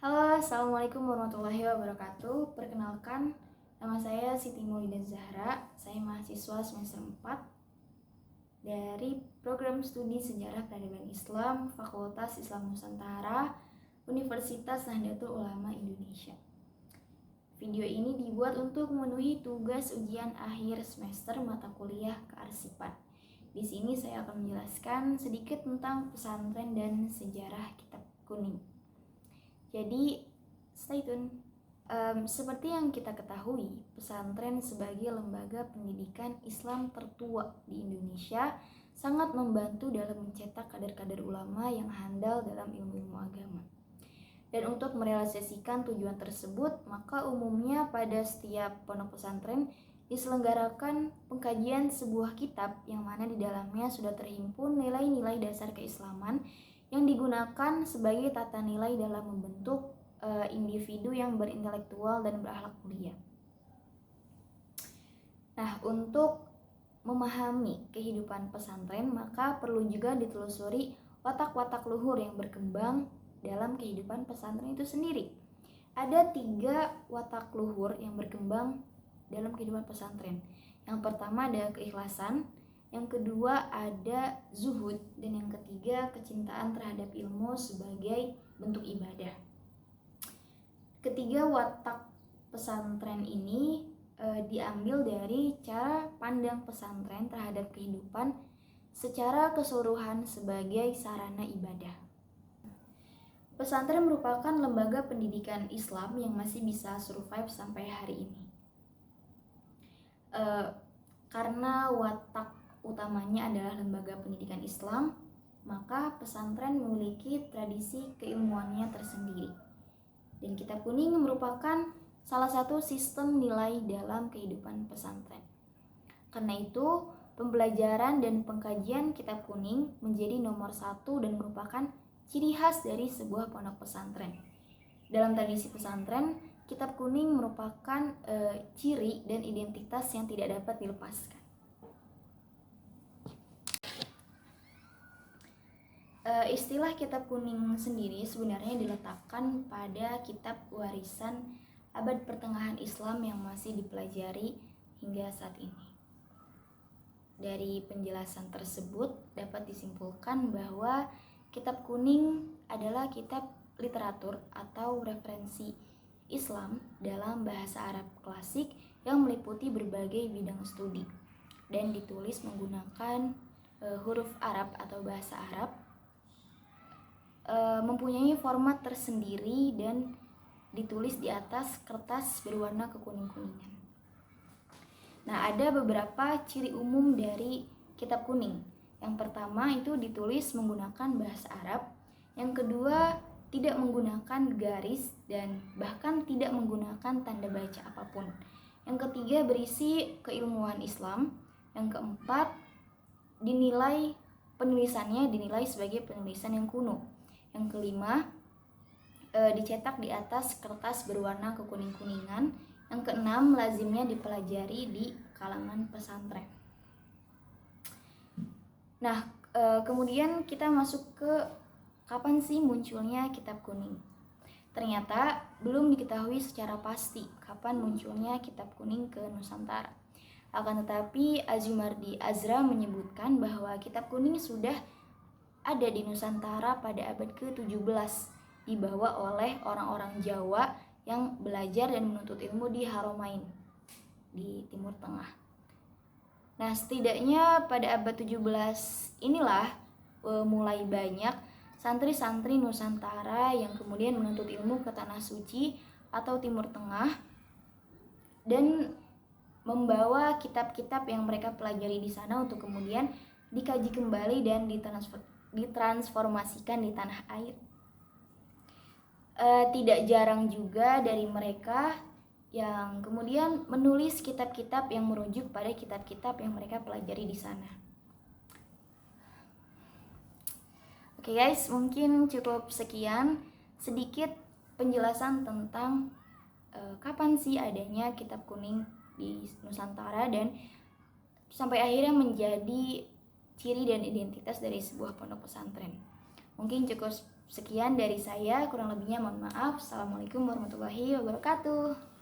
Halo, Assalamualaikum warahmatullahi wabarakatuh. Perkenalkan, nama saya Siti Maulida Zahra. Saya mahasiswa semester 4 dari Program Studi Sejarah Peradaban Islam, Fakultas Islam Nusantara, Universitas Nahdlatul Ulama Indonesia. Video ini dibuat untuk memenuhi tugas ujian akhir semester mata kuliah kearsipan. Di sini saya akan menjelaskan sedikit tentang pesantren dan sejarah kitab kuning. Jadi, stay tune. Seperti yang kita ketahui, pesantren sebagai lembaga pendidikan Islam tertua di Indonesia sangat membantu dalam mencetak kader-kader ulama yang handal dalam ilmu-ilmu agama. Dan untuk merealisasikan tujuan tersebut, maka umumnya pada setiap pondok pesantren diselenggarakan pengkajian sebuah kitab yang mana di dalamnya sudah terhimpun nilai-nilai dasar keislaman yang digunakan sebagai tata nilai dalam membentuk individu yang berintelektual dan berakhlak mulia. Nah, untuk memahami kehidupan pesantren, maka perlu juga ditelusuri watak-watak luhur yang berkembang dalam kehidupan pesantren itu sendiri. Ada 3 watak luhur yang berkembang dalam kehidupan pesantren. Yang pertama ada keikhlasan, yang kedua ada zuhud, dan yang ketiga kecintaan terhadap ilmu sebagai bentuk ibadah. Ketiga watak pesantren ini diambil dari cara pandang pesantren terhadap kehidupan secara keseluruhan sebagai sarana ibadah. Pesantren merupakan lembaga pendidikan Islam yang masih bisa survive sampai hari ini. Karena watak utamanya adalah lembaga pendidikan Islam, maka pesantren memiliki tradisi keilmuannya tersendiri. Dan kitab kuning merupakan salah satu sistem nilai dalam kehidupan pesantren. Karena itu, pembelajaran dan pengkajian kitab kuning menjadi nomor 1 dan merupakan ciri khas dari sebuah pondok pesantren. Dalam tradisi pesantren, kitab kuning merupakan ciri dan identitas yang tidak dapat dilepaskan. Istilah kitab kuning sendiri sebenarnya diletakkan pada kitab warisan abad pertengahan Islam yang masih dipelajari hingga saat ini. Dari penjelasan tersebut dapat disimpulkan bahwa kitab kuning adalah kitab literatur atau referensi Islam dalam bahasa Arab klasik yang meliputi berbagai bidang studi dan ditulis menggunakan huruf Arab atau bahasa Arab, mempunyai format tersendiri dan ditulis di atas kertas berwarna kekuning-kuningan. Nah, ada beberapa ciri umum dari kitab kuning. Yang pertama itu ditulis menggunakan bahasa Arab. Yang kedua, tidak menggunakan garis dan bahkan tidak menggunakan tanda baca apapun. Yang ketiga, berisi keilmuan Islam. Yang keempat, penulisannya dinilai sebagai penulisan yang kuno. Yang kelima, dicetak di atas kertas berwarna kekuning-kuningan. Yang keenam, lazimnya dipelajari di kalangan pesantren. Nah, kemudian kita masuk ke kapan sih munculnya kitab kuning. Ternyata belum diketahui secara pasti kapan munculnya kitab kuning ke Nusantara. Akan tetapi Azumardi Azra menyebutkan bahwa kitab kuning sudah ada di Nusantara pada abad ke-17, dibawa oleh orang-orang Jawa yang belajar dan menuntut ilmu di Haromain di Timur Tengah. Nah, setidaknya pada abad 17 inilah mulai banyak santri-santri Nusantara yang kemudian menuntut ilmu ke Tanah Suci atau Timur Tengah dan membawa kitab-kitab yang mereka pelajari di sana untuk kemudian dikaji kembali dan ditransformasikan di tanah air. Tidak jarang juga dari mereka yang kemudian menulis kitab-kitab yang merujuk pada kitab-kitab yang mereka pelajari di sana. Oke guys, mungkin cukup sekian sedikit penjelasan tentang kapan sih adanya kitab kuning di Nusantara dan sampai akhirnya menjadi ciri dan identitas dari sebuah pondok pesantren. Mungkin cukup sekian dari saya, kurang lebihnya mohon maaf. Assalamualaikum warahmatullahi wabarakatuh.